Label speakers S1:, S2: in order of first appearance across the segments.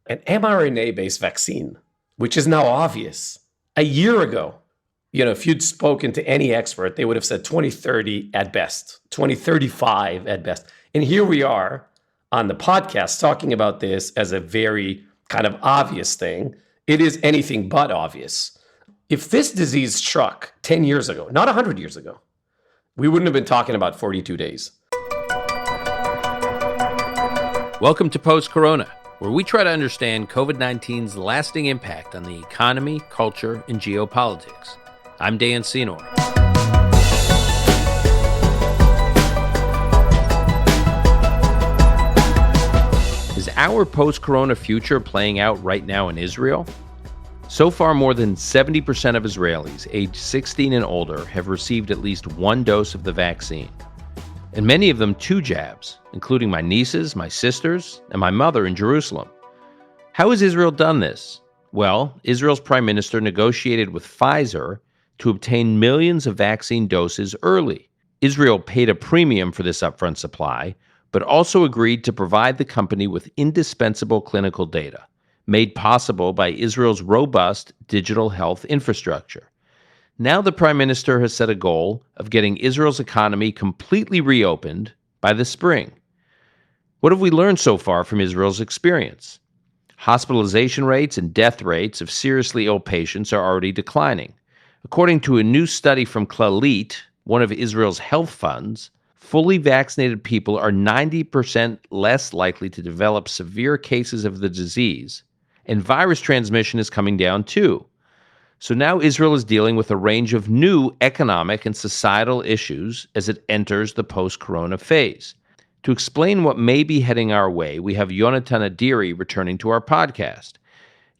S1: an mRNA-based vaccine, which is now obvious. A year ago, if you'd spoken to any expert, they would have said 2030 at best, 2035 at best. And here we are on the podcast talking about this as a very kind of obvious thing. It is anything but obvious. If this disease struck 10 years ago, not 100 years ago, we wouldn't have been talking about 42 days.
S2: Welcome to Post-Corona, where we try to understand COVID-19's lasting impact on the economy, culture, and geopolitics. I'm Dan Senor. Is our post-Corona future playing out right now in Israel? So far, more than 70% of Israelis aged 16 and older have received at least one dose of the vaccine, and many of them 2 jabs, including my nieces, my sisters, and my mother in Jerusalem. How has Israel done this? Well, Israel's prime minister negotiated with Pfizer to obtain millions of vaccine doses early. Israel paid a premium for this upfront supply, but also agreed to provide the company with indispensable clinical data, made possible by Israel's robust digital health infrastructure. Now the prime minister has set a goal of getting Israel's economy completely reopened by the spring. What have we learned so far from Israel's experience? Hospitalization rates and death rates of seriously ill patients are already declining. According to a new study from Clalit, one of Israel's health funds, fully vaccinated people are 90% less likely to develop severe cases of the disease, and virus transmission is coming down too. So now Israel is dealing with a range of new economic and societal issues as it enters the post-corona phase. To explain what may be heading our way, we have Yonatan Adiri returning to our podcast.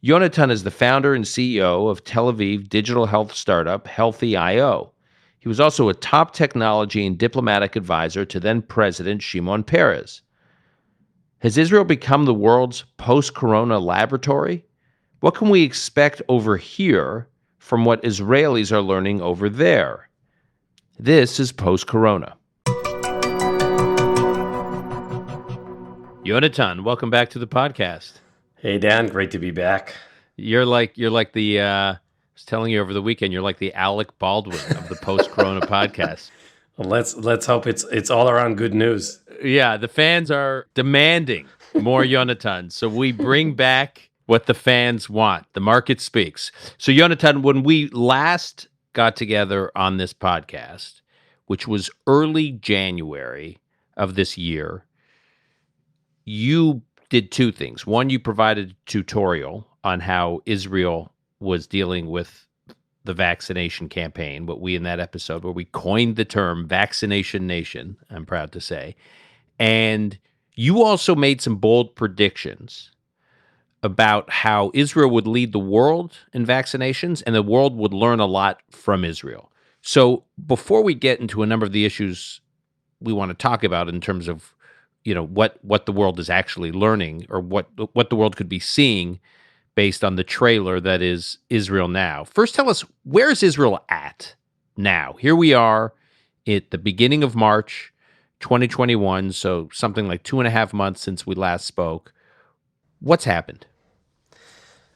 S2: Yonatan is the founder and CEO of Tel Aviv digital health startup Healthy.io. He was also a top technology and diplomatic advisor to then-President Shimon Peres. Has Israel become the world's post-corona laboratory? What can we expect over here from what Israelis are learning over there? This is Post-Corona. Yonatan, welcome back to the podcast.
S1: Hey, Dan, great to be back.
S2: You're like the, I was telling you over the weekend, you're like the Alec Baldwin of the Post-Corona podcast.
S1: Well, let's hope it's all around good news.
S2: Yeah, the fans are demanding more Yonatan, so we bring back what the fans want. The market speaks. So, Yonatan, when we last got together on this podcast, which was early January of this year, you did 2 things. One, you provided a tutorial on how Israel was dealing with the vaccination campaign, what we in that episode where we coined the term Vaccination Nation, I'm proud to say. And you also made some bold predictions about how Israel would lead the world in vaccinations and the world would learn a lot from Israel. So before we get into a number of the issues we want to talk about in terms of, what the world is actually learning or what the world could be seeing based on the trailer that is Israel Now. First, tell us, where is Israel at now? Here we are at the beginning of March 2021, so something like 2.5 months since we last spoke. What's happened?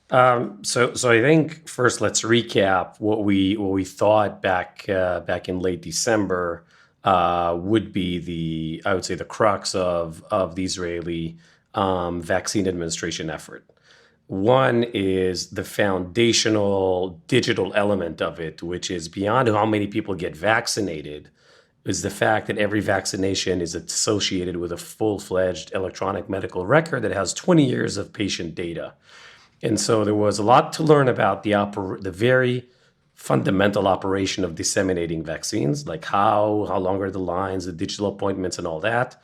S1: So I think first let's recap what we thought back in late December would be the crux of the Israeli vaccine administration effort. One is the foundational digital element of it, which is beyond how many people get vaccinated, is the fact that every vaccination is associated with a full-fledged electronic medical record that has 20 years of patient data. And so there was a lot to learn about the very fundamental operation of disseminating vaccines, like how long are the lines, the digital appointments, and all that.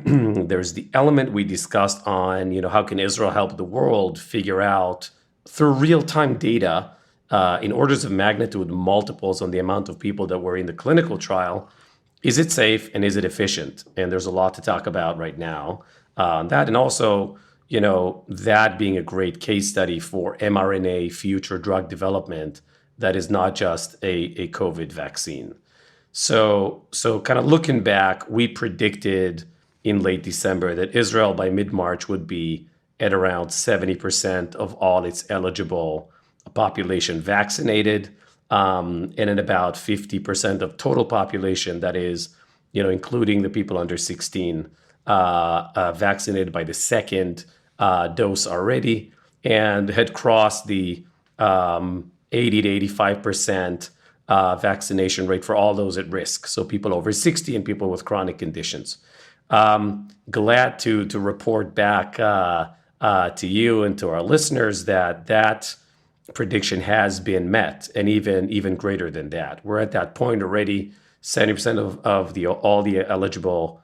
S1: There's the element we discussed on, how can Israel help the world figure out through real-time data in orders of magnitude, multiples on the amount of people that were in the clinical trial. Is it safe and is it efficient? And there's a lot to talk about right now on that. And also, that being a great case study for mRNA future drug development that is not just a COVID vaccine. So kind of looking back, we predicted in late December that Israel by mid-March would be at around 70% of all its eligible population vaccinated, and at about 50% of total population, that is, including the people under 16, vaccinated by the second dose already, and had crossed the 80 to 85% vaccination rate for all those at risk. So people over 60 and people with chronic conditions. Glad to report back to you and to our listeners that prediction has been met, and even greater than that. We're at that point already. 70% of all the eligible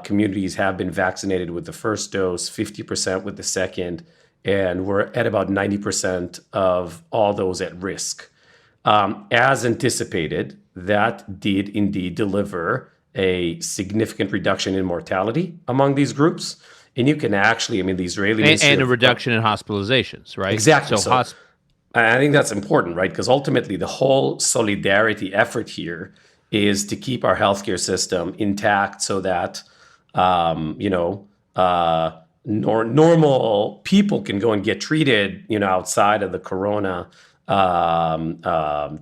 S1: communities have been vaccinated with the first dose, 50% with the second, and we're at about 90% of all those at risk. As anticipated, that did indeed deliver a significant reduction in mortality among these groups. And you can actually, the Israeli
S2: and a reduction in hospitalizations, right?
S1: Exactly. So I think that's important, right? Because ultimately, the whole solidarity effort here is to keep our healthcare system intact so that, normal people can go and get treated, outside of the corona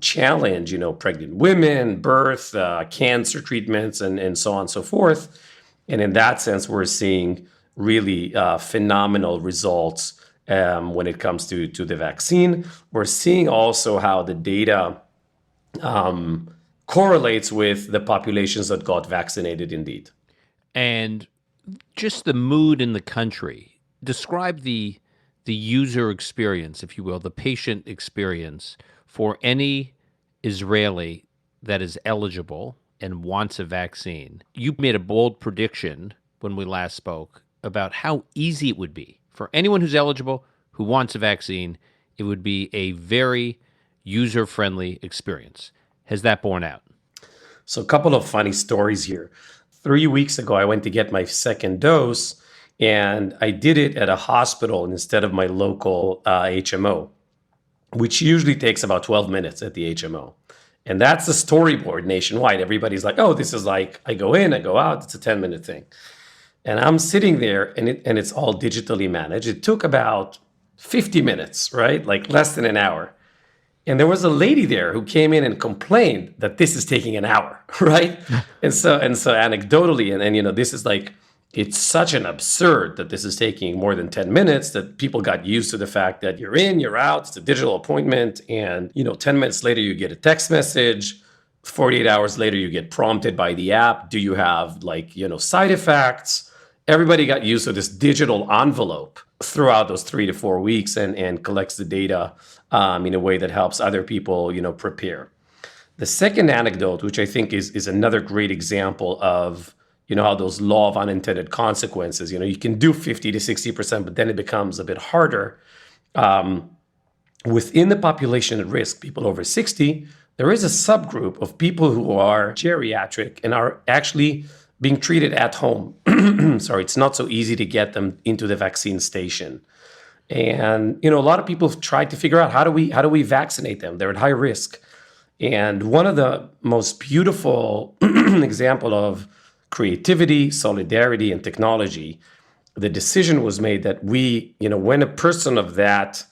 S1: challenge, pregnant women, birth, cancer treatments, and so on and so forth. And in that sense, we're seeing really phenomenal results when it comes to the vaccine. We're seeing also how the data correlates with the populations that got vaccinated indeed.
S2: And just the mood in the country. Describe the user experience, if you will, the patient experience for any Israeli that is eligible and wants a vaccine. You made a bold prediction when we last spoke about how easy it would be for anyone who's eligible, who wants a vaccine. It would be a very user-friendly experience. Has that borne out?
S1: So a couple of funny stories here. 3 weeks ago, I went to get my second dose, and I did it at a hospital instead of my local HMO, which usually takes about 12 minutes at the HMO. And that's the storyboard nationwide. Everybody's like, oh, this is like, I go in, I go out, it's a 10-minute thing. And I'm sitting there, and it's all digitally managed. It took about 50 minutes, right? Like less than an hour. And there was a lady there who came in and complained that this is taking an hour, right? and so anecdotally, and this is like, it's such an absurd that this is taking more than 10 minutes that people got used to the fact that you're in, you're out, it's a digital appointment, and 10 minutes later you get a text message, 48 hours later you get prompted by the app, do you have side effects? Everybody got used to this digital envelope throughout those 3 to 4 weeks and collects the data in a way that helps other people, prepare. The second anecdote, which I think is another great example of how those law of unintended consequences, you can do 50 to 60%, but then it becomes a bit harder. Within the population at risk, people over 60, there is a subgroup of people who are geriatric and are actually being treated at home. Sorry, it's not so easy to get them into the vaccine station. And, a lot of people have tried to figure out how do we vaccinate them? They're at high risk. And one of the most beautiful example of creativity, solidarity, and technology, the decision was made that when a person of that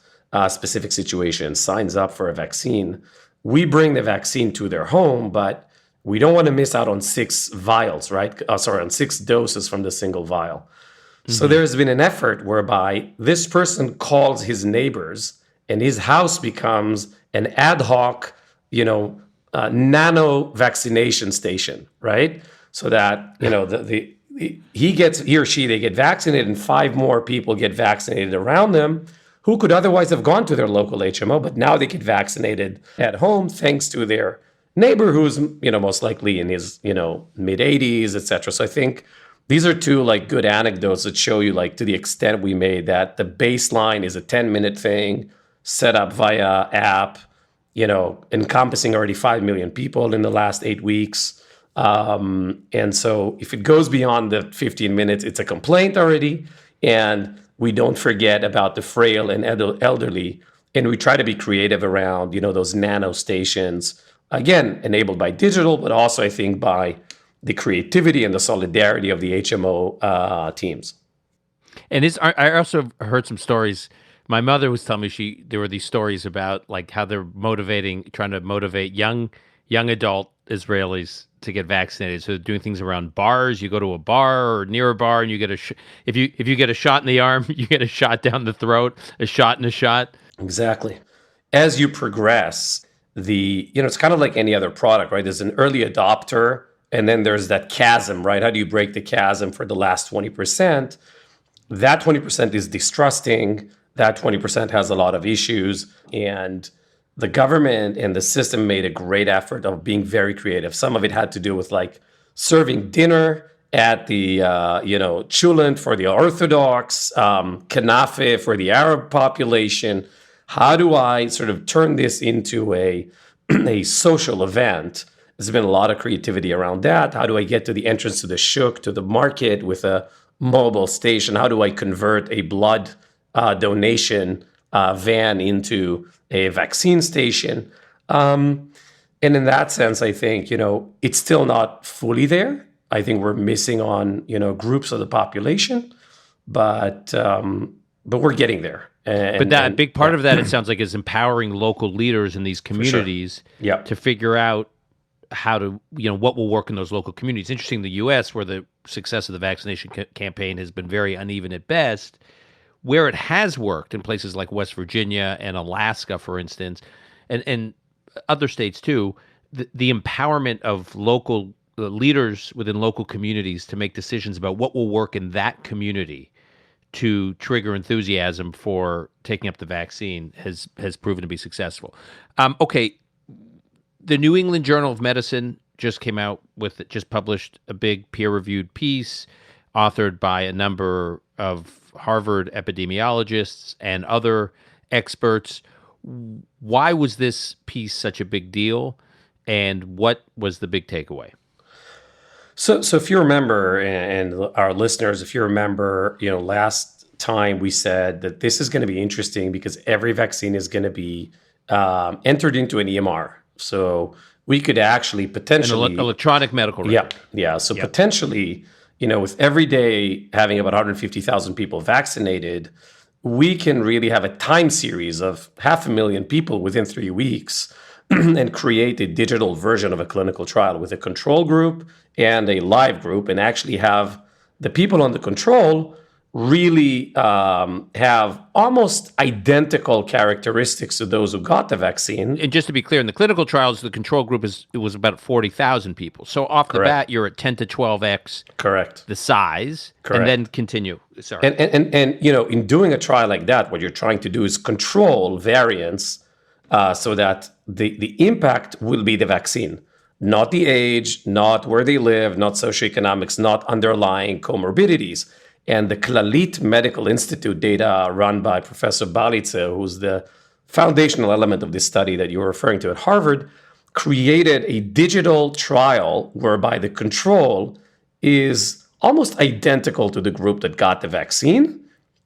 S1: specific situation signs up for a vaccine, we bring the vaccine to their home, but we don't want to miss out on 6 vials, right? On 6 doses from the single vial. Mm-hmm. So there's been an effort whereby this person calls his neighbors and his house becomes an ad hoc, nano vaccination station, right? So that, he or she, they get vaccinated and 5 more people get vaccinated around them who could otherwise have gone to their local HMO, but now they get vaccinated at home thanks to their neighbor who's, most likely in his, mid 80s, et cetera. So I think these are 2 good anecdotes that show you to the extent we made that the baseline is a 10-minute thing set up via app, encompassing already 5 million people in the last 8 weeks. And so if it goes beyond the 15 minutes, it's a complaint already. And we don't forget about the frail and elderly. And we try to be creative around, those nano stations, again, enabled by digital, but also I think by the creativity and the solidarity of the HMO teams.
S2: And I also heard some stories. My mother was telling me there were these stories about like how they're trying to motivate young adult Israelis to get vaccinated. So they're doing things around bars. You go to a bar or near a bar, and you get if you get a shot in the arm, you get a shot down the throat, a shot and a shot.
S1: Exactly. As you progress, it's kind of like any other product, right? There's an early adopter, and then there's that chasm, right? How do you break the chasm for the last 20%? That 20% is distrusting. That 20% has a lot of issues. And the government and the system made a great effort of being very creative. Some of it had to do with like serving dinner at the, cholent for the Orthodox, kanafe for the Arab population. How do I sort of turn this into a social event? There's been a lot of creativity around that. How do I get to the entrance to the shuk, to the market with a mobile station? How do I convert a blood donation van into a vaccine station? And in that sense, I think, it's still not fully there. I think we're missing on, groups of the population, but we're getting there.
S2: But that big part of that, it sounds like, is empowering local leaders in these communities to figure out how to, what will work in those local communities. Interesting, the U.S., where the success of the vaccination campaign has been very uneven at best, where it has worked in places like West Virginia and Alaska, for instance, and other states too, the empowerment of local leaders within local communities to make decisions about what will work in that community to trigger enthusiasm for taking up the vaccine has proven to be successful. Okay, the New England Journal of Medicine just published a big peer-reviewed piece authored by a number of Harvard epidemiologists and other experts. Why was this piece such a big deal, and what was the big takeaway?
S1: So if you remember, and our listeners, if you remember, last time we said that this is going to be interesting because every vaccine is going to be entered into an EMR. So we could actually potentially
S2: electronic medical record.
S1: Yeah. So potentially, with every day having about 150,000 people vaccinated, we can really have a time series of 500,000 people within 3 weeks and create a digital version of a clinical trial with a control group and a live group, and actually have the people on the control really have almost identical characteristics to those who got the vaccine.
S2: And just to be clear, in the clinical trials, the control group was about 40,000 people. So off the bat, you're at 10 to 12x the size.
S1: Correct.
S2: And then continue. Sorry.
S1: And in doing a trial like that, what you're trying to do is control variants so that the impact will be the vaccine, not the age, not where they live, not socioeconomics, not underlying comorbidities. And the Clalit Medical Institute data run by Professor Balitze, who's the foundational element of this study that you were referring to at Harvard, created a digital trial whereby the control is almost identical to the group that got the vaccine,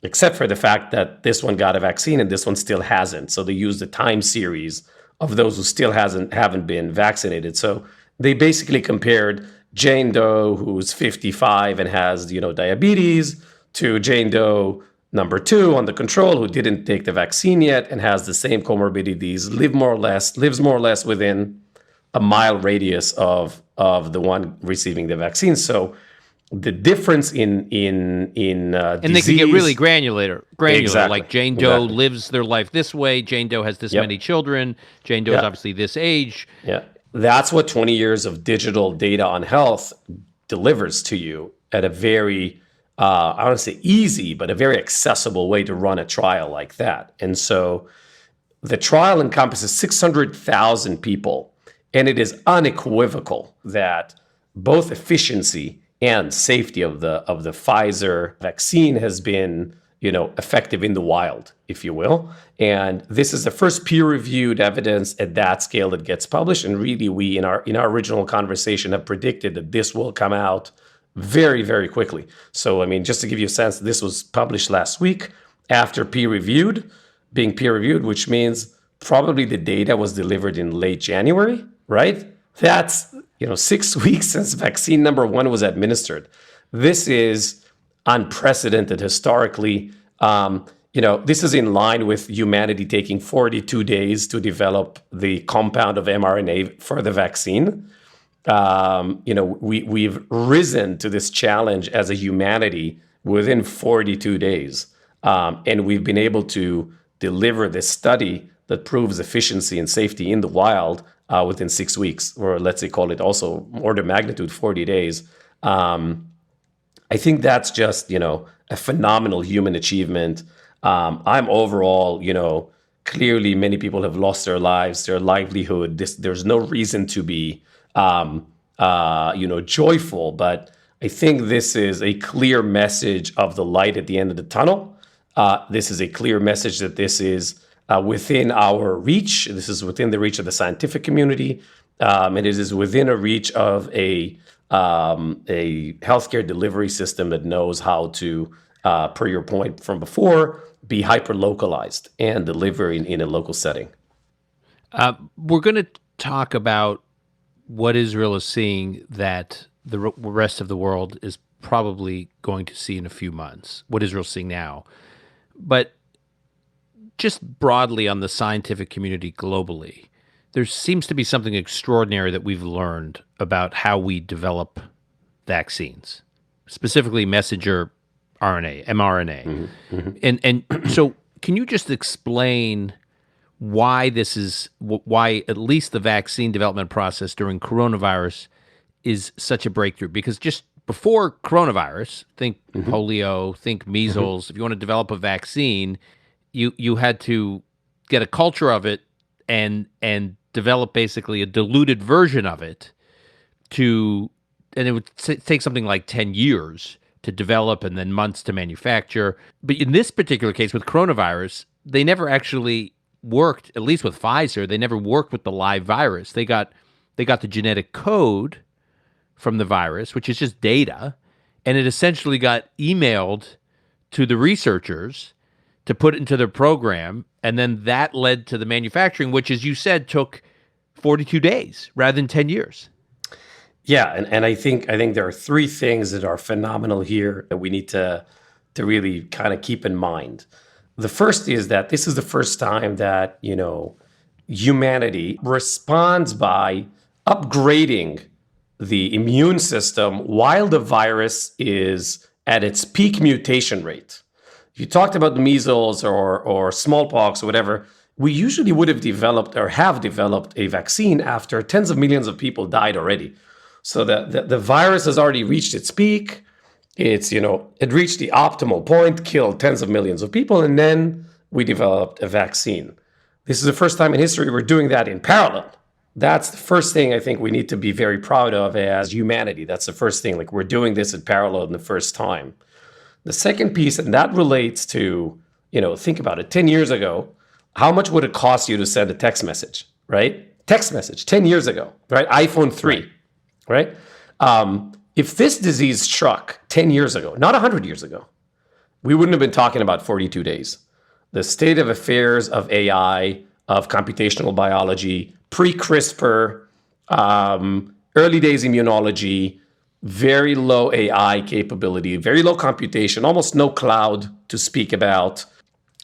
S1: except for the fact that this one got a vaccine and this one still hasn't. So they used the time series of those who still haven't been vaccinated. So they basically compared Jane Doe, who's 55 and has, diabetes, to Jane Doe number 2 on the control, who didn't take the vaccine yet and has the same comorbidities, lives more or less within a mile radius of the one receiving the vaccine. So the difference in
S2: and
S1: disease,
S2: they can get really granular.
S1: Exactly.
S2: Like Jane Doe lives their life this way. Jane Doe has this many children. Jane Doe is obviously this age.
S1: Yeah. That's what 20 years of digital data on health delivers to you at a very, I don't say easy, but a very accessible way to run a trial like that. And so the trial encompasses 600,000 people, and it is unequivocal that both efficiency and safety of the Pfizer vaccine has been, effective in the wild, if you will. And this is the first peer-reviewed evidence at that scale that gets published. And really, we in our original conversation have predicted that this will come out very, very quickly. So, just to give you a sense, this was published last week after being peer-reviewed, which means probably the data was delivered in late January, right? That's 6 weeks since vaccine number 1 was administered. This is unprecedented historically. This is in line with humanity taking 42 days to develop the compound of mRNA for the vaccine. We've risen to this challenge as a humanity within 42 days. And we've been able to deliver this study that proves efficiency and safety in the wild within 6 weeks, or let's say call it also order of magnitude 40 days. I think that's just, a phenomenal human achievement. I'm overall, clearly many people have lost their lives, their livelihood. There's no reason to be, joyful, but I think this is a clear message of the light at the end of the tunnel. This is a clear message that this is within our reach. This is within the reach of the scientific community. And it is within a reach of a healthcare delivery system that knows how to, per your point from before, be hyper-localized and deliver in a local setting.
S2: We're going to talk about what Israel is seeing that the rest of the world is probably going to see in a few months, what Israel's seeing now. But just broadly on the scientific community globally, there seems to be something extraordinary that we've learned about how we develop vaccines, specifically messenger RNA, mRNA. Mm-hmm. And so can you just explain why at least the vaccine development process during coronavirus is such a breakthrough? Because just before coronavirus, think polio, think measles, if you want to develop a vaccine, you had to get a culture of it and develop basically a diluted version of it and it would take something like 10 years to develop and then months to manufacture. But in this particular case with coronavirus, they never actually worked, at least with Pfizer, they never worked with the live virus. They got the genetic code from the virus, which is just data, and it essentially got emailed to the researchers to put into their program, and then that led to the manufacturing, which, as you said, took 42 days rather than 10 years.
S1: Yeah, and I think there are three things that are phenomenal here that we need to really kind of keep in mind. The first is that this is the first time that, humanity responds by upgrading the immune system while the virus is at its peak mutation rate. You talked about the measles or smallpox or whatever. We usually would have developed or have developed a vaccine after tens of millions of people died already. So the virus has already reached its peak. It reached the optimal point, killed tens of millions of people, and then we developed a vaccine. This is the first time in history we're doing that in parallel. That's the first thing I think we need to be very proud of as humanity. That's the first thing, like we're doing this in parallel in the first time. The second piece, and that relates to, think about it, 10 years ago, how much would it cost you to send a text message, right? Text message, 10 years ago, right? iPhone 3, right? If this disease struck 10 years ago, not 100 years ago, we wouldn't have been talking about 42 days. The state of affairs of AI, of computational biology, pre-CRISPR, early days immunology, very low AI capability, very low computation, almost no cloud to speak about,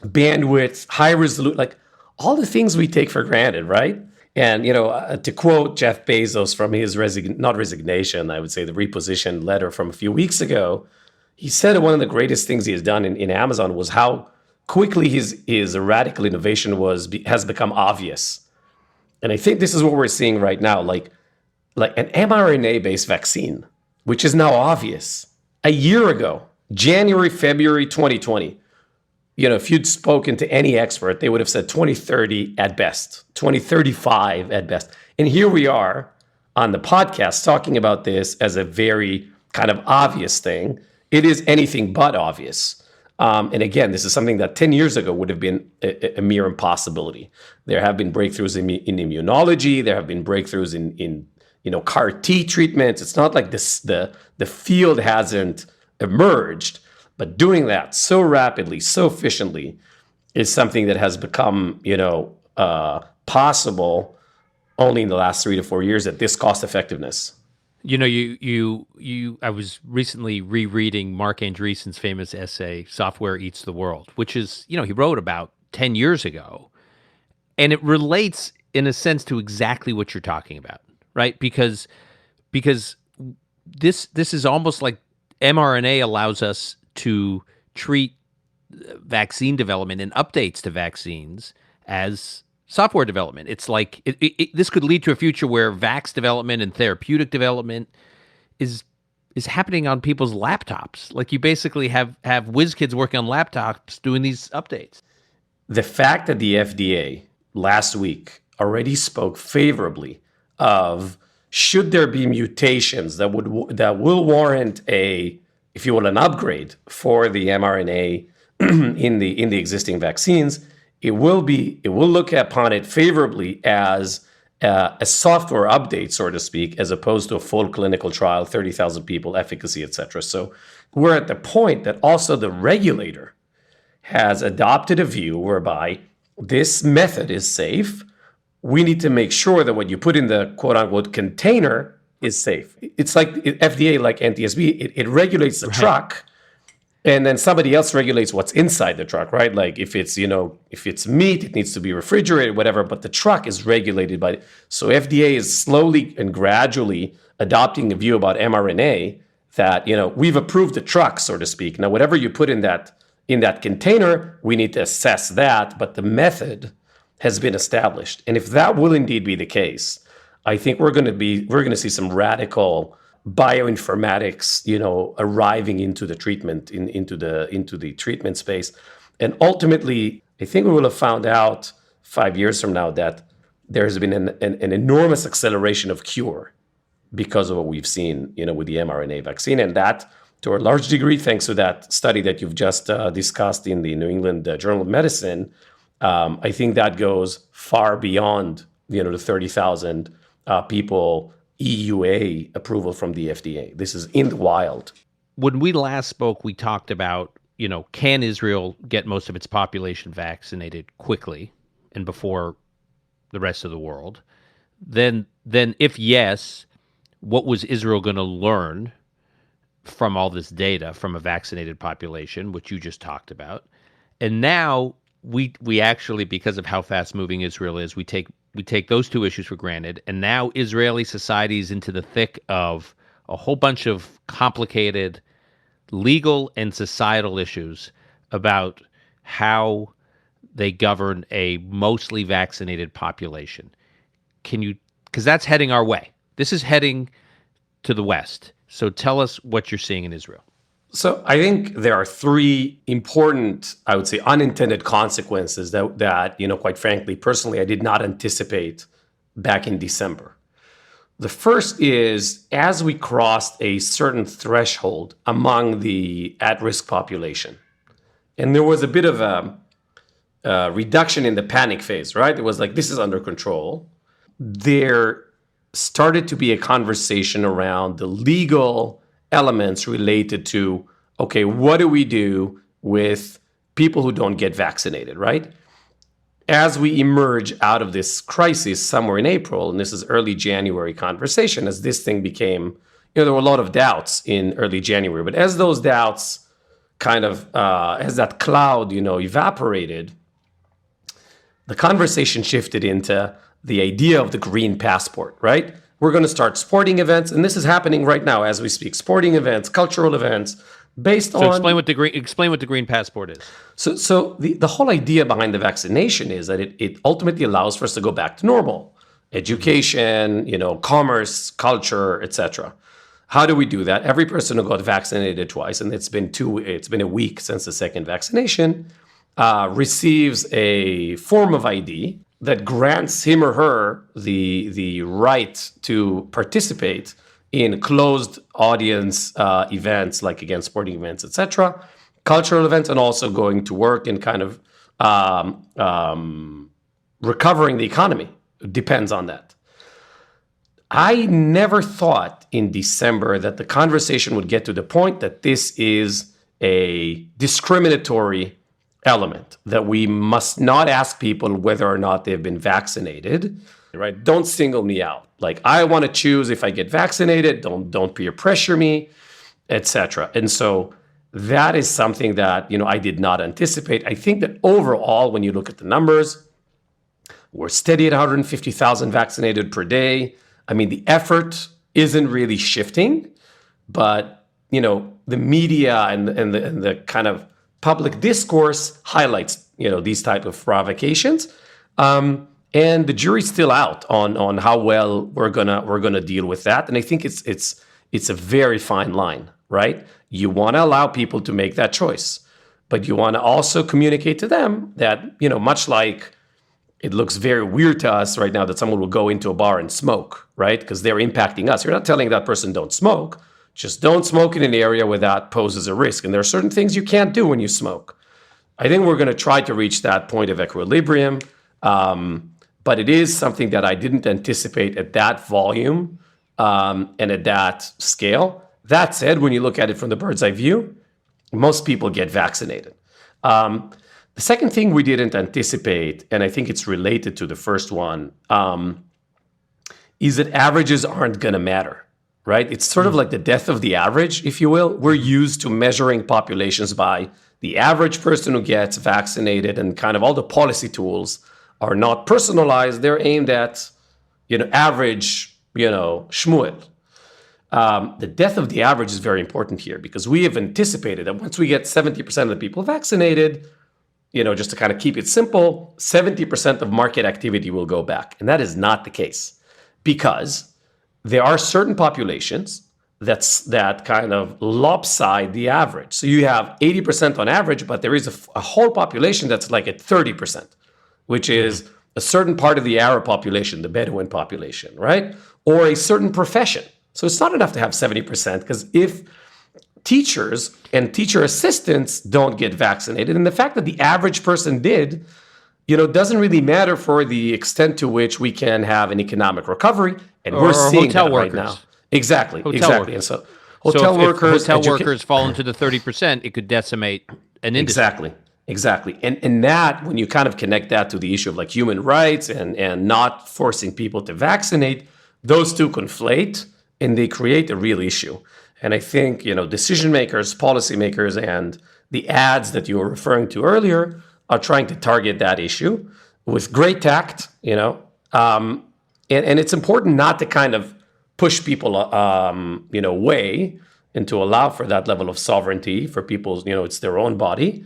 S1: bandwidth, high resolution, like all the things we take for granted, right? And, to quote Jeff Bezos from his not resignation, I would say the reposition letter from a few weeks ago, he said one of the greatest things he has done in Amazon was how quickly his radical innovation has become obvious. And I think this is what we're seeing right now, like an mRNA-based vaccine, which is now obvious. A year ago, January, February 2020, if you'd spoken to any expert, they would have said 2030 at best, 2035 at best. And here we are on the podcast talking about this as a very kind of obvious thing. It is anything but obvious. And again, this is something that 10 years ago would have been a mere impossibility. There have been breakthroughs in immunology. There have been breakthroughs in CAR T treatments. It's not like the field hasn't emerged. But doing that so rapidly, so efficiently, is something that has become, possible only in the last 3 to 4 years at this cost effectiveness.
S2: I was recently rereading Mark Andreessen's famous essay, Software Eats the World, which is, he wrote about 10 years ago. And it relates in a sense to exactly what you're talking about, right? Because this is almost like mRNA allows us to treat vaccine development and updates to vaccines as software development. It's like this could lead to a future where vax development and therapeutic development is happening on people's laptops. Like you basically have whiz kids working on laptops doing these updates.
S1: The fact that the FDA last week already spoke favorably of should there be mutations that will warrant if you will, an upgrade for the mRNA in the existing vaccines, it will look upon it favorably as a software update, so to speak, as opposed to a full clinical trial, 30,000 people, efficacy, et cetera. So we're at the point that also the regulator has adopted a view whereby this method is safe. We need to make sure that what you put in the quote unquote container is safe. It's like FDA, like NTSB, it regulates the truck, and then somebody else regulates what's inside the truck, right? Like if it's meat, it needs to be refrigerated, whatever, but the truck is regulated by. So FDA is slowly and gradually adopting a view about mRNA that, we've approved the truck, so to speak. Now, whatever you put in that container, we need to assess that, but the method has been established. And if that will indeed be the case, I think we're going to see some radical bioinformatics, arriving into the treatment, into the treatment space. And ultimately, I think we will have found out 5 years from now that there's been an enormous acceleration of cure because of what we've seen, with the mRNA vaccine. And that, to a large degree, thanks to that study that you've just discussed in the New England Journal of Medicine, I think that goes far beyond, the 30,000 people EUA approval from the FDA. This is in the wild.
S2: When we last spoke, we talked about, can Israel get most of its population vaccinated quickly and before the rest of the world? Then if yes, what was Israel going to learn from all this data from a vaccinated population, which you just talked about? And now we actually, because of how fast moving Israel is, we take those two issues for granted. And now Israeli society is into the thick of a whole bunch of complicated legal and societal issues about how they govern a mostly vaccinated population. Because that's heading our way. This is heading to the West. So tell us what you're seeing in Israel.
S1: So I think there are three important, I would say, unintended consequences that quite frankly, personally, I did not anticipate back in December. The first is, as we crossed a certain threshold among the at-risk population, and there was a bit of a reduction in the panic phase, right? It was like, this is under control. There started to be a conversation around the legal elements related to, okay, what do we do with people who don't get vaccinated, right? As we emerge out of this crisis somewhere in April, and this is early January conversation, as this thing became, there were a lot of doubts in early January, but as those doubts kind of, as that cloud, evaporated, the conversation shifted into the idea of the green passport, right? We're going to start sporting events, and this is happening right now as we speak. Sporting events, cultural events, based on.
S2: So explain what the green passport is.
S1: So the whole idea behind the vaccination is that it ultimately allows for us to go back to normal, education, commerce, culture, etc. How do we do that? Every person who got vaccinated twice, and it's been a week since the second vaccination, receives a form of ID that grants him or her the right to participate in closed audience events, like again, sporting events, etc., cultural events, and also going to work and kind of recovering the economy. It depends on that. I never thought in December that the conversation would get to the point that this is a discriminatory element, that we must not ask people whether or not they've been vaccinated, right? Don't single me out. Like, I want to choose if I get vaccinated, don't peer pressure me, etc. And so that is something that, I did not anticipate. I think that overall, when you look at the numbers, we're steady at 150,000 vaccinated per day. I mean, the effort isn't really shifting, but, the media and the kind of public discourse highlights, these type of provocations. And the jury's still out on how well we're gonna deal with that. And I think it's a very fine line, right? You want to allow people to make that choice, but you want to also communicate to them that, much like it looks very weird to us right now that someone will go into a bar and smoke, right? Because they're impacting us. You're not telling that person don't smoke, just don't smoke in an area where that poses a risk. And there are certain things you can't do when you smoke. I think we're going to try to reach that point of equilibrium. But it is something that I didn't anticipate at that volume and at that scale. That said, when you look at it from the bird's eye view, most people get vaccinated. The second thing we didn't anticipate, and I think it's related to the first one, is that averages aren't going to matter, right? It's sort of like the death of the average, if you will. We're used to measuring populations by the average person who gets vaccinated, and kind of all the policy tools are not personalized. They're aimed at, average, Shmuel. The death of the average is very important here, because we have anticipated that once we get 70% of the people vaccinated, just to kind of keep it simple, 70% of market activity will go back. And that is not the case, because there are certain populations that kind of lopside the average. So you have 80% on average, but there is a whole population that's like at 30%, which is a certain part of the Arab population, the Bedouin population, right? Or a certain profession. So it's not enough to have 70%, because if teachers and teacher assistants don't get vaccinated, and the fact that the average person did, doesn't really matter for the extent to which we can have an economic recovery. And we're seeing that right now. Exactly. And so hotel workers
S2: fall into the 30%, it could decimate an industry.
S1: Exactly. And that, when you kind of connect that to the issue of like human rights and not forcing people to vaccinate, those two conflate and they create a real issue. And I think, decision makers, policymakers, and the ads that you were referring to earlier are trying to target that issue with great tact, and it's important not to kind of push people, away, and to allow for that level of sovereignty for people, it's their own body,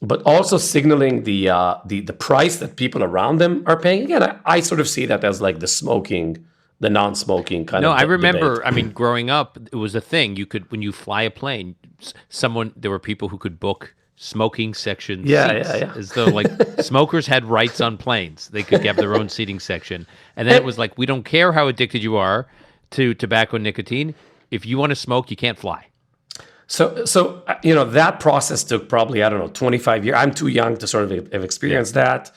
S1: but also signaling the price that people around them are paying. Again, I sort of see that as like the non-smoking kind of.
S2: No, I remember.
S1: debate.
S2: I mean, growing up, it was a thing. You could, when you fly a plane, there were people who could book smoking section seats, as though like smokers had rights on planes. They could have their own seating section, and then it was like, we don't care how addicted you are to tobacco and nicotine. If you want to smoke, you can't fly.
S1: So that process took probably, 25 years. I'm too young to sort of have experienced that.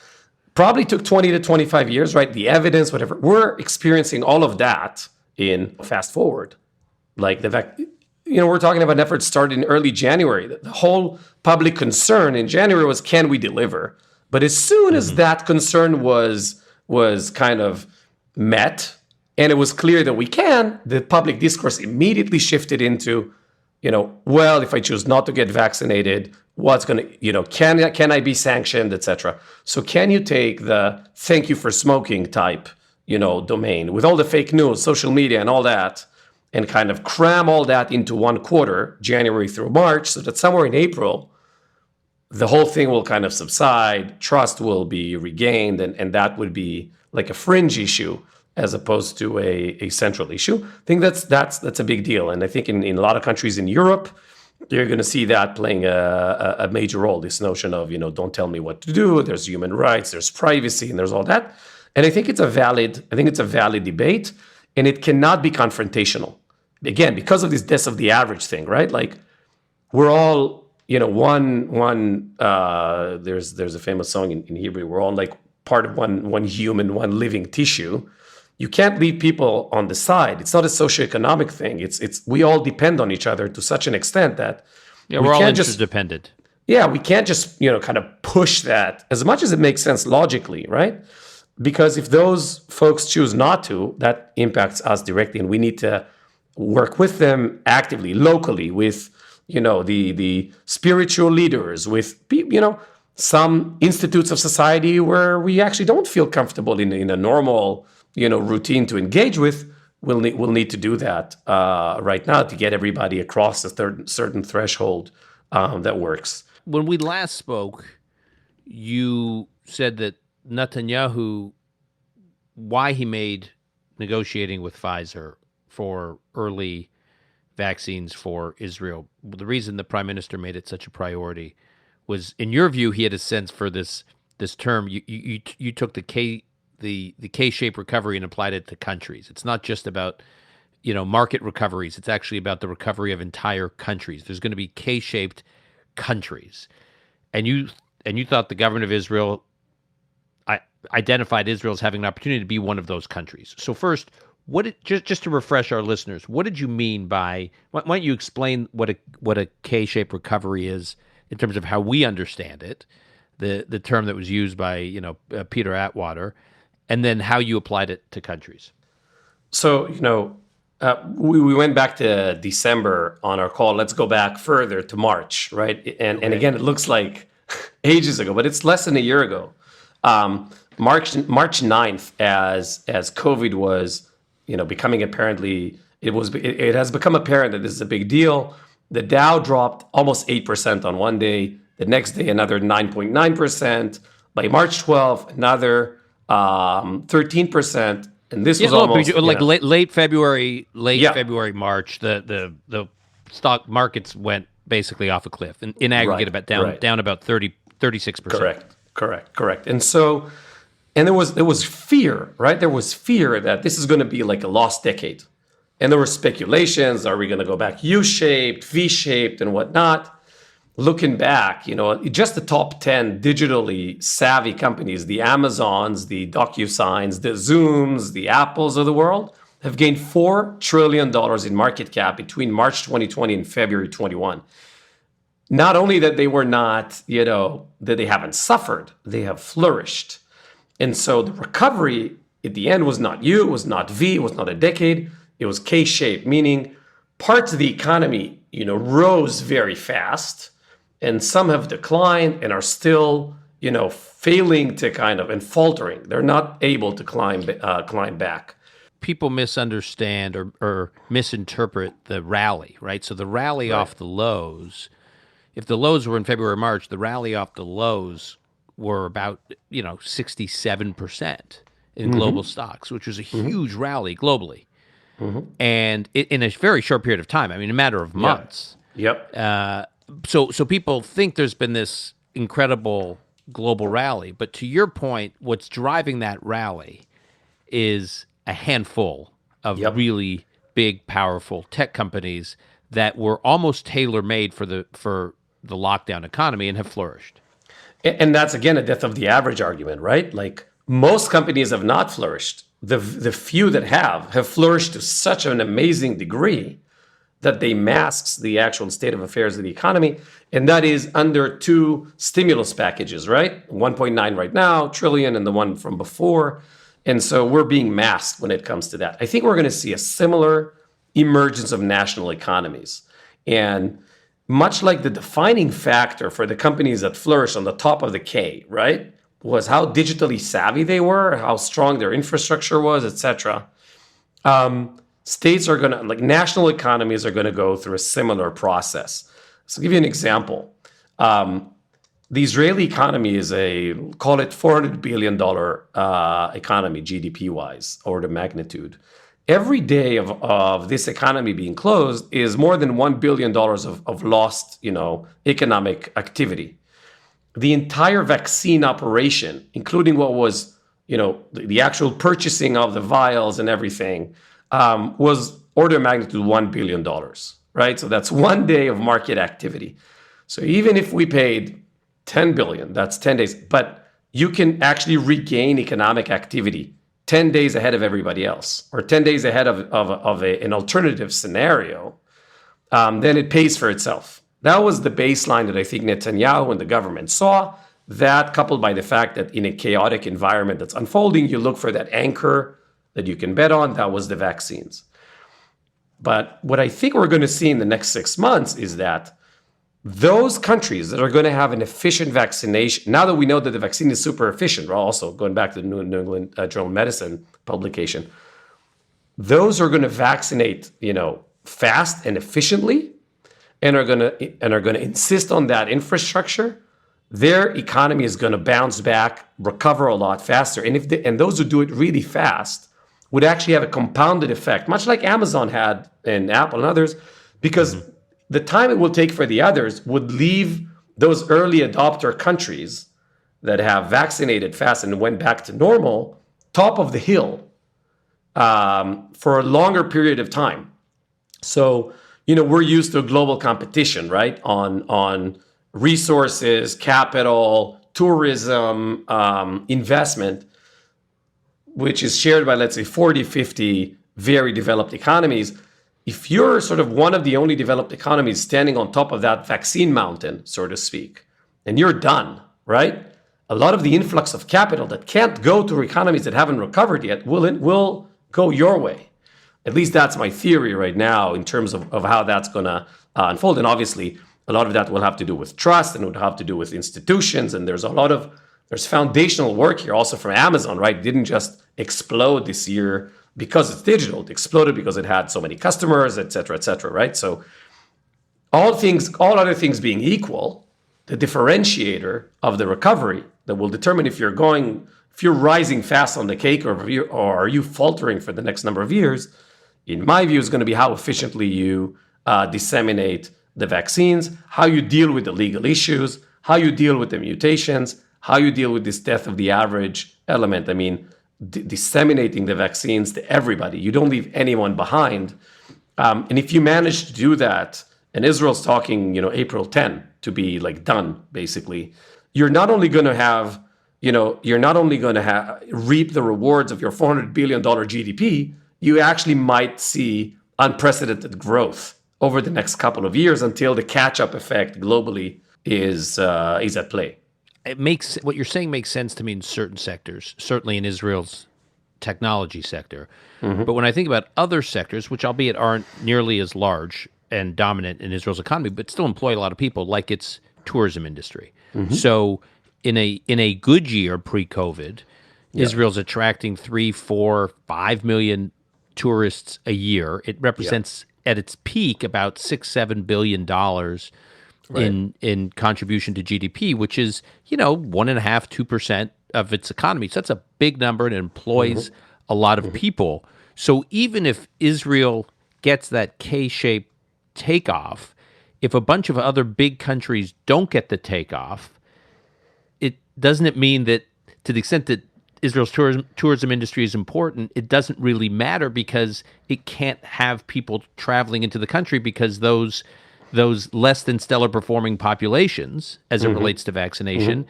S1: Probably took 20 to 25 years, right? The evidence, whatever. We're experiencing all of that in fast forward. Like we're talking about an effort started in early January. The whole public concern in January was, can we deliver? But as soon as that concern was kind of met, and it was clear that we can, the public discourse immediately shifted into, well, if I choose not to get vaccinated, what's going to, can I be sanctioned, etc. So can you take the thank you for smoking type, domain with all the fake news, social media and all that, and kind of cram all that into one quarter, January through March, so that somewhere in April, the whole thing will kind of subside, trust will be regained, and that would be like a fringe issue as opposed to a central issue. I think that's a big deal. And I think in a lot of countries in Europe, you're going to see that playing a major role, this notion of, don't tell me what to do, there's human rights, there's privacy, and there's all that. And I think it's a valid debate, and it cannot be confrontational. Again, because of this death of the average thing, right? Like, we're all, there's a famous song in Hebrew, we're all like part of one human, one living tissue. You can't leave people on the side. It's not a socioeconomic thing. It's we all depend on each other to such an extent that
S2: we're all interdependent.
S1: We can't just kind of push that as much as it makes sense logically, right? Because if those folks choose not to, that impacts us directly, and we need to work with them actively, locally, with the spiritual leaders, with some institutes of society where we actually don't feel comfortable in a normal routine to engage with. We'll need to do that right now to get everybody across a certain threshold that works.
S2: When we last spoke, you said that Netanyahu, why he made negotiating with Pfizer for early vaccines for Israel, the reason the prime minister made it such a priority was, in your view, he had a sense for this term. You took the K-shaped recovery and applied it to countries. It's not just about market recoveries. It's actually about the recovery of entire countries. There's going to be K-shaped countries, and you thought the government of Israel identified Israel as having an opportunity to be one of those countries. So first, just to refresh our listeners, what did you mean by? Why don't you explain what a K-shaped recovery is in terms of how we understand it, the term that was used by Peter Atwater, and then how you applied it to countries.
S1: So we went back to December on our call. Let's go back further to March, right? And again, it looks like ages ago, but it's less than a year ago. March 9th, as COVID was becoming apparently, it has become apparent that this is a big deal. The Dow dropped almost 8% on one day. The next day, another 9.9%. By March 12th, another 13%. And this was almost
S2: late February, March. The stock markets went basically off a cliff, in aggregate, down about 36%.
S1: Correct. And there was fear, right? There was fear that this is going to be like a lost decade. And there were speculations, are we going to go back U-shaped, V-shaped, and whatnot? Looking back, just the top 10 digitally savvy companies, the Amazons, the DocuSigns, the Zooms, the Apples of the world, have gained $4 trillion in market cap between March 2020 and February 21. Not only that they were not, that they haven't suffered, they have flourished. And so the recovery at the end was not U, it was not V, it was not a decade, it was K-shaped, meaning parts of the economy, rose very fast, and some have declined and are still, failing to and faltering. They're not able to climb back.
S2: People misunderstand or misinterpret the rally, right? So the rally off the lows, if the lows were in February, March, the rally off the lows were about 67% in global stocks, which was a huge rally globally, and in a very short period of time. I mean, a matter of months.
S1: Yep.
S2: So people think there's been this incredible global rally, but to your point, what's driving that rally is a handful of really big, powerful tech companies that were almost tailor-made for the lockdown economy and have flourished.
S1: And that's, again, a death of the average argument, right? Like, most companies have not flourished. The few that have flourished to such an amazing degree that they masks the actual state of affairs of the economy. And that is under two stimulus packages, right? 1.9 right now, trillion, and the one from before. And so we're being masked when it comes to that. I think we're going to see a similar emergence of national economies. And much like the defining factor for the companies that flourish on the top of the K, right, was how digitally savvy they were, how strong their infrastructure was, etc. States are going to, national economies are going to go through a similar process. So I'll give you an example. The Israeli economy is call it $400 billion economy, GDP-wise, order of magnitude. Every day of this economy being closed is more than $1 billion of lost, economic activity. The entire vaccine operation, including what was, the actual purchasing of the vials and everything, was order of magnitude $1 billion, right? So that's one day of market activity. So even if we paid $10 billion, that's 10 days, but you can actually regain economic activity 10 days ahead of everybody else, or 10 days ahead of an alternative scenario, then it pays for itself. That was the baseline that I think Netanyahu and the government saw. That, coupled by the fact that in a chaotic environment that's unfolding, you look for that anchor that you can bet on. That was the vaccines. But what I think we're going to see in the next 6 months is that those countries that are going to have an efficient vaccination, now that we know that the vaccine is super efficient, right? Also going back to the New England Journal of Medicine publication, those are going to vaccinate, fast and efficiently, and are going to insist on that infrastructure. Their economy is going to bounce back, recover a lot faster, and those who do it really fast would actually have a compounded effect, much like Amazon had and Apple and others, because the time it will take for the others would leave those early adopter countries that have vaccinated fast and went back to normal top of the hill for a longer period of time. So, we're used to global competition, right? On resources, capital, tourism, investment, which is shared by, let's say, 40, 50 very developed economies. If you're sort of one of the only developed economies standing on top of that vaccine mountain, so to speak, and you're done, right? A lot of the influx of capital that can't go to economies that haven't recovered yet will go your way. At least that's my theory right now in terms of how that's going to unfold. And obviously, a lot of that will have to do with trust and would have to do with institutions. And there's foundational work here also from Amazon, right? It didn't just explode this year because it's digital. It exploded because it had so many customers, et cetera, right? So all other things being equal, the differentiator of the recovery that will determine if you're rising fast on the cake or are you faltering for the next number of years, in my view, is going to be how efficiently you disseminate the vaccines, how you deal with the legal issues, how you deal with the mutations, how you deal with this death of the average element. I mean, disseminating the vaccines to everybody. You don't leave anyone behind. And if you manage to do that, and Israel's talking, April 10 to be done, basically, you're not only going to reap the rewards of your $400 billion GDP, you actually might see unprecedented growth over the next couple of years until the catch-up effect globally is at play.
S2: What you're saying makes sense to me in certain sectors, certainly in Israel's technology sector. Mm-hmm. But when I think about other sectors, which albeit aren't nearly as large and dominant in Israel's economy, but still employ a lot of people, like its tourism industry. Mm-hmm. So in a good year pre-COVID, Israel's attracting 3, 4, 5 million tourists a year. It represents at its peak about $6-7 billion in contribution to GDP, which is 1.5-2% of its economy. So that's a big number and it employs a lot of people. So even if Israel gets that K-shaped takeoff, if a bunch of other big countries don't get the takeoff, doesn't it mean that to the extent that Israel's tourism industry is important, it doesn't really matter because it can't have people traveling into the country because those less than stellar performing populations, as it relates to vaccination,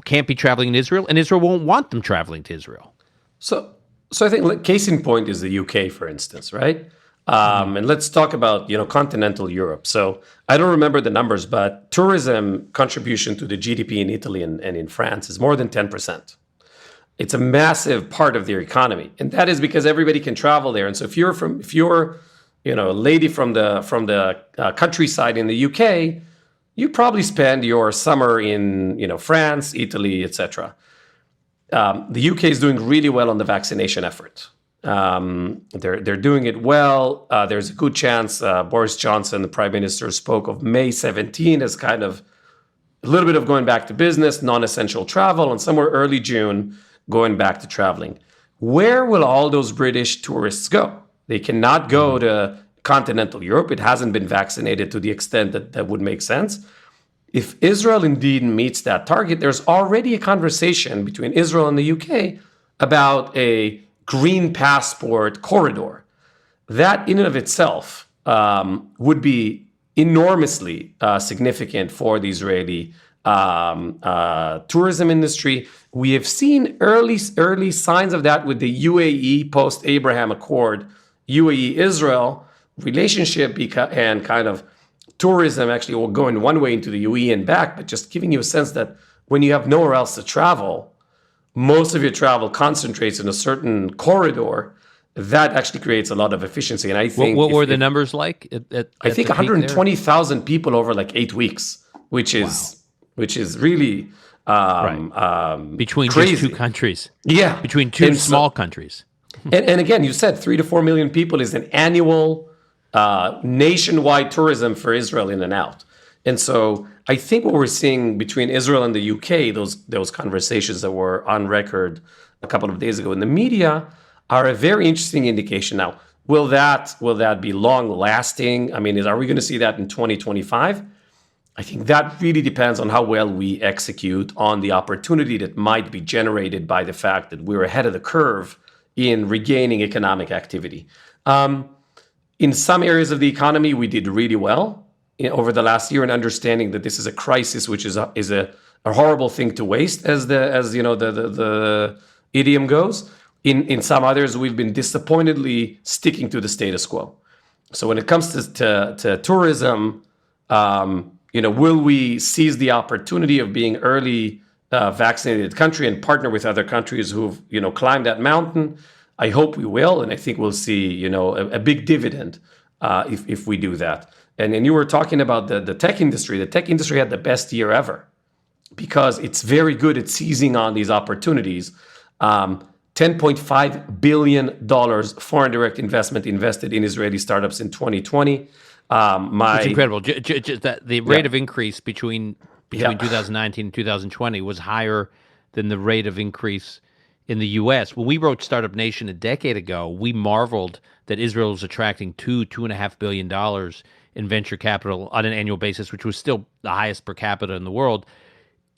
S2: can't be traveling in Israel, and Israel won't want them traveling to Israel.
S1: So I think case in point is the UK, for instance, right? And let's talk about continental Europe. So I don't remember the numbers, but tourism contribution to the GDP in Italy and in France is more than 10%. It's a massive part of their economy, and that is because everybody can travel there. And so if you're a lady from the countryside in the UK, you probably spend your summer in France, Italy, etc. The UK is doing really well on the vaccination effort. They're doing it well. There's a good chance Boris Johnson, the Prime Minister, spoke of May 17 as kind of a little bit of going back to business, non-essential travel, and somewhere early June going back to traveling. Where will all those British tourists go? They cannot go to continental Europe. It hasn't been vaccinated to the extent that would make sense. If Israel indeed meets that target, there's already a conversation between Israel and the UK about a green passport corridor. That in and of itself would be enormously significant for the Israeli tourism industry. We have seen early signs of that with the UAE post-Abraham Accord, UAE-Israel relationship and kind of tourism actually will go in one way into the UAE and back, but just giving you a sense that when you have nowhere else to travel, most of your travel concentrates in a certain corridor. That actually creates a lot of efficiency. And I think
S2: What were the numbers like
S1: I think
S2: the peak there?
S1: 120,000 people over like 8 weeks, which is really
S2: Between
S1: crazy.
S2: just two countries.
S1: Yeah,
S2: Between two
S1: And
S2: small countries.
S1: and again, you said 3 to 4 million people is an annual nationwide tourism for Israel in and out. And so I think what we're seeing between Israel and the UK, those conversations that were on record a couple of days ago in the media, are a very interesting indication. Now, will that be long lasting? I mean, are we going to see that in 2025? I think that really depends on how well we execute on the opportunity that might be generated by the fact that we're ahead of the curve in regaining economic activity. In some areas of the economy, we did really well over the last year in understanding that this is a crisis, which is a horrible thing to waste, as the idiom goes. In some others, we've been disappointedly sticking to the status quo. So when it comes to tourism, will we seize the opportunity of being early vaccinated country and partner with other countries who've climbed that mountain? I hope we will, and I think we'll see a big dividend if we do that. And you were talking about the tech industry. The tech industry had the best year ever because it's very good at seizing on these opportunities. $10.5 billion foreign direct investment invested in Israeli startups in 2020.
S2: It's incredible. The rate of increase between 2019 and 2020 was higher than the rate of increase in the U.S. When we wrote Startup Nation a decade ago, we marveled that Israel was attracting $2.5 billion in venture capital on an annual basis, which was still the highest per capita in the world.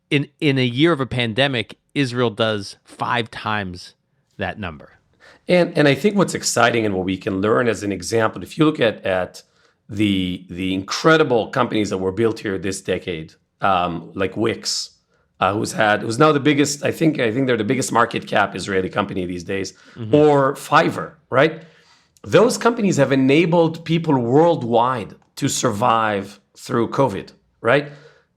S2: In a year of a pandemic, Israel does 5 times that number.
S1: And I think what's exciting and what we can learn as an example, if you look at the incredible companies that were built here this decade, like Wix, who's now the biggest, I think they're the biggest market cap Israeli company these days, or Fiverr, right? Those companies have enabled people worldwide to survive through COVID, right?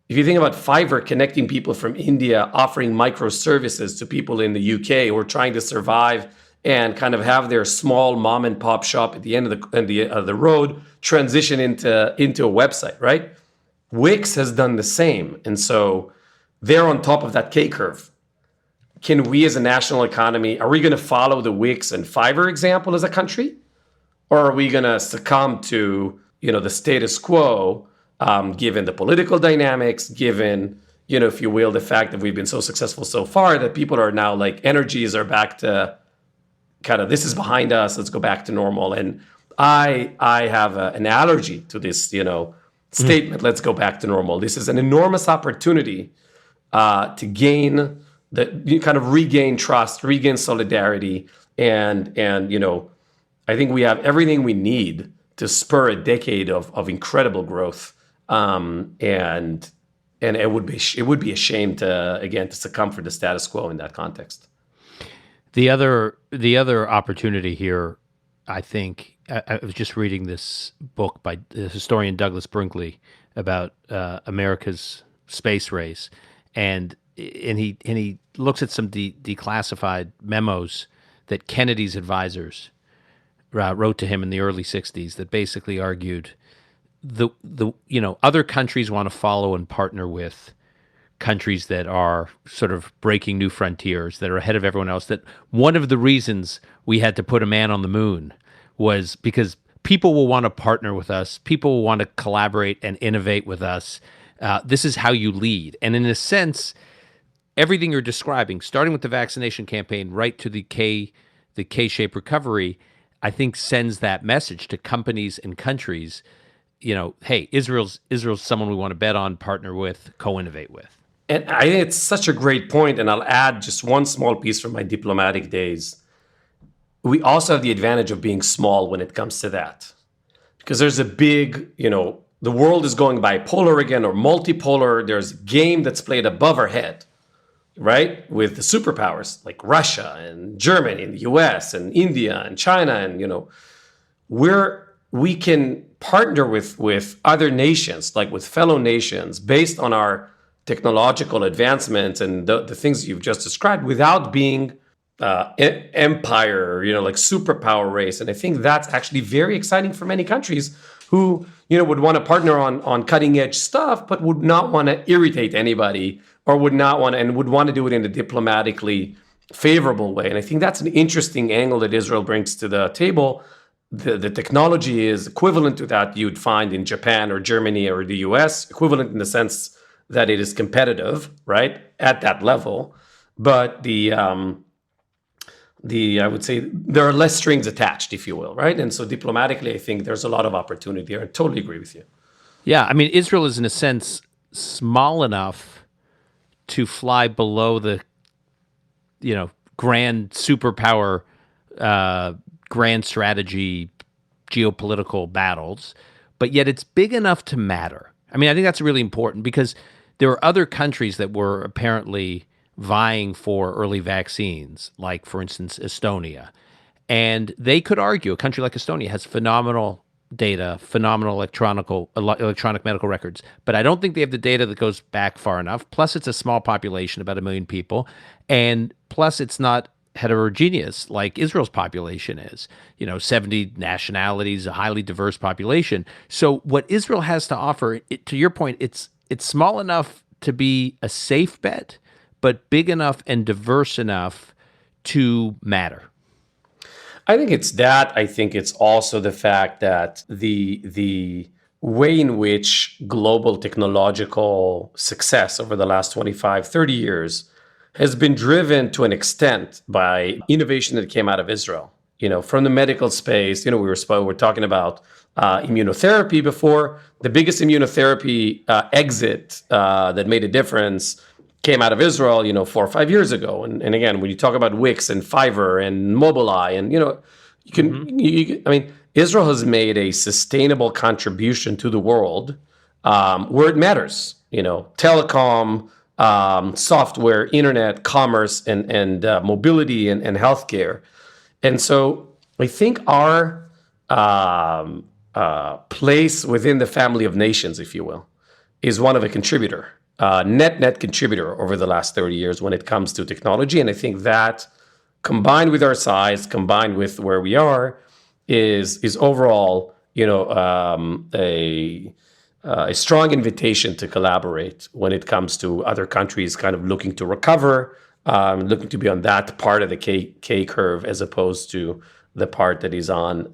S1: If you think about Fiverr connecting people from India, offering microservices to people in the UK who are trying to survive and kind of have their small mom and pop shop at the end of the road transition into a website, right? Wix has done the same. And so they're on top of that K curve. Can we as a national economy, are we going to follow the Wix and Fiverr example as a country? Or are we going to succumb to, the status quo, given the political dynamics, given, if you will, the fact that we've been so successful so far that people are now like energies are back to kind of, this is behind us, let's go back to normal. And I have an allergy to this, statement, let's go back to normal. This is an enormous opportunity to gain regain trust, regain solidarity, and I think we have everything we need to spur a decade of incredible growth. And it would be a shame to succumb for the status quo in that context.
S2: The other opportunity here, I think, I was just reading this book by the historian Douglas Brinkley about America's space race, and he looks at some declassified memos that Kennedy's advisors wrote to him in the early '60s that basically argued the other countries want to follow and partner with countries that are sort of breaking new frontiers, that are ahead of everyone else, that one of the reasons we had to put a man on the moon was because people will want to partner with us, people will want to collaborate and innovate with us. This is how you lead. And in a sense, everything you're describing, starting with the vaccination campaign right to the K-shaped recovery, I think sends that message to companies and countries, hey, Israel's someone we want to bet on, partner with, co-innovate with.
S1: And I think it's such a great point, and I'll add just one small piece from my diplomatic days. We also have the advantage of being small when it comes to that. Because there's a big, the world is going bipolar again or multipolar. There's a game that's played above our head, right? With the superpowers like Russia and Germany and the US and India and China. And, we can partner with other nations, like with fellow nations, based on our technological advancements and the things you've just described without being empire, like superpower race. And I think that's actually very exciting for many countries who, would want to partner on cutting edge stuff, but would not want to irritate anybody, or would want to do it in a diplomatically favorable way. And I think that's an interesting angle that Israel brings to the table. The technology is equivalent to that you'd find in Japan or Germany or the US, equivalent in the sense that it is competitive, right, at that level. But I would say there are less strings attached, if you will, right? And so diplomatically, I think there's a lot of opportunity there. I totally agree with you.
S2: Yeah, I mean, Israel is in a sense small enough to fly below the, grand superpower, grand strategy, geopolitical battles, but yet it's big enough to matter. I mean, I think that's really important because there are other countries that were apparently vying for early vaccines, like, for instance, Estonia. And they could argue a country like Estonia has phenomenal data, phenomenal electronic medical records, but I don't think they have the data that goes back far enough. Plus, it's a small population, about 1 million people. And plus, it's not heterogeneous like Israel's population is. 70 nationalities, a highly diverse population. So what Israel has to offer, to your point, it's small enough to be a safe bet, but big enough and diverse enough to matter.
S1: I think it's that. I think it's also the fact that the way in which global technological success over the last 25, 30 years has been driven to an extent by innovation that came out of Israel. From the medical space, we were talking about immunotherapy before. The biggest immunotherapy exit that made a difference came out of Israel, 4 or 5 years ago. And again, when you talk about Wix and Fiverr and Mobileye, and Israel has made a sustainable contribution to the world where it matters. Telecom, software, internet, commerce, and mobility and healthcare. And so I think our place within the family of nations, if you will, is one of a contributor. Net contributor over the last 30 years when it comes to technology. And I think that combined with our size, combined with where we are, is overall, a strong invitation to collaborate when it comes to other countries kind of looking to recover, looking to be on that part of the K curve as opposed to the part that is on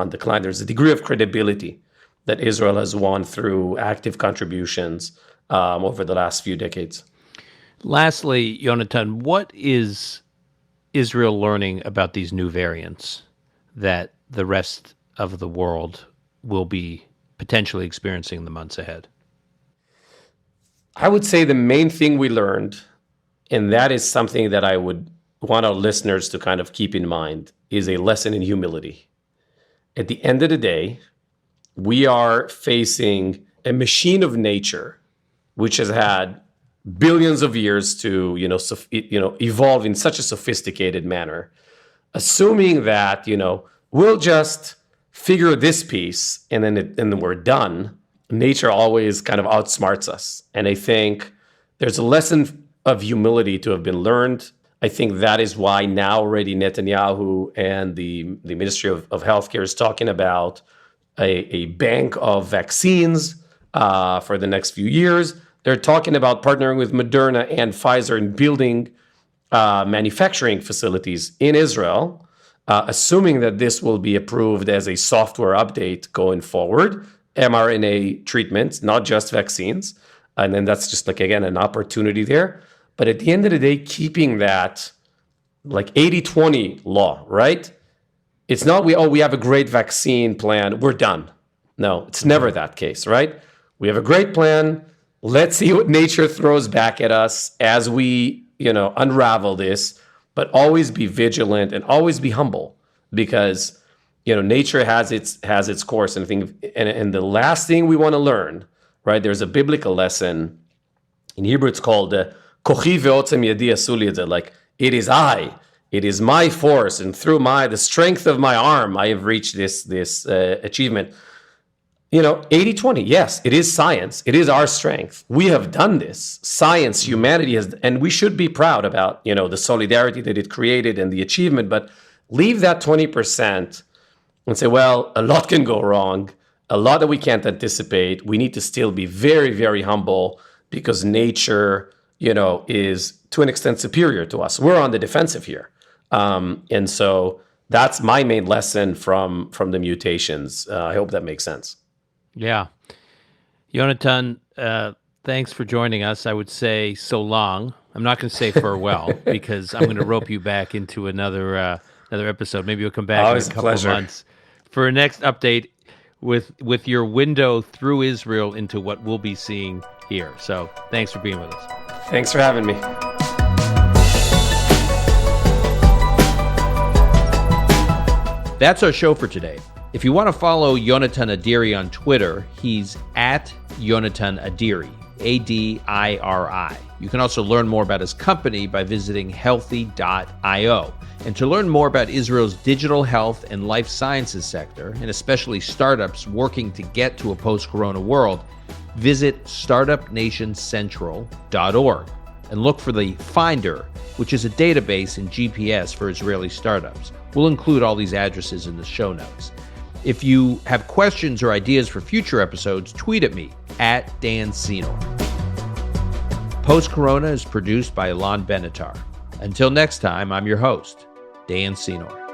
S1: decline. There's a degree of credibility that Israel has won through active contributions over the last few decades.
S2: Lastly, Yonatan, what is Israel learning about these new variants that the rest of the world will be potentially experiencing in the months ahead?
S1: I would say the main thing we learned, and that is something that I would want our listeners to kind of keep in mind, is a lesson in humility. At the end of the day, we are facing a machine of nature which has had billions of years to, evolve in such a sophisticated manner, assuming that, we'll just figure this piece and then we're done. Nature always kind of outsmarts us. And I think there's a lesson of humility to have been learned. I think that is why now already Netanyahu and the Ministry of Healthcare is talking about a bank of vaccines for the next few years. They're talking about partnering with Moderna and Pfizer and building manufacturing facilities in Israel, assuming that this will be approved as a software update going forward, mRNA treatments, not just vaccines. And then that's just again, an opportunity there. But at the end of the day, keeping that 80-20 law, right? It's not we have a great vaccine plan, we're done. No, it's never that case, right? We have a great plan. Let's see what nature throws back at us as we, unravel this, but always be vigilant and always be humble because, nature has its course. And I think, and the last thing we want to learn, right? There's a biblical lesson in Hebrew. It's called "Kochi ve'otzem yadi asu li et zeh," like it is it is my force, and through the strength of my arm, I have reached this achievement. 80-20. Yes, it is science. It is our strength. We have done this. Science, humanity has, and we should be proud about, the solidarity that it created and the achievement, but leave that 20% and say, well, a lot can go wrong, a lot that we can't anticipate. We need to still be very, very humble because nature, is to an extent superior to us. We're on the defensive here. And so that's my main lesson from the mutations. I hope that makes sense.
S2: Yeah. Yonatan, thanks for joining us. I would say so long. I'm not going to say farewell because I'm going to rope you back into another episode. Maybe you'll come back in a couple of months for a next update with your window through Israel into what we'll be seeing here. So thanks for being with us.
S1: Thanks for having me.
S2: That's our show for today. If you want to follow Yonatan Adiri on Twitter, he's at Yonatan Adiri, Adiri. You can also learn more about his company by visiting healthy.io. And to learn more about Israel's digital health and life sciences sector, and especially startups working to get to a post-corona world, visit startupnationcentral.org and look for the Finder, which is a database and GPS for Israeli startups. We'll include all these addresses in the show notes. If you have questions or ideas for future episodes, tweet at me, at Dan Senor. Post-Corona is produced by Ilan Benatar. Until next time, I'm your host, Dan Senor.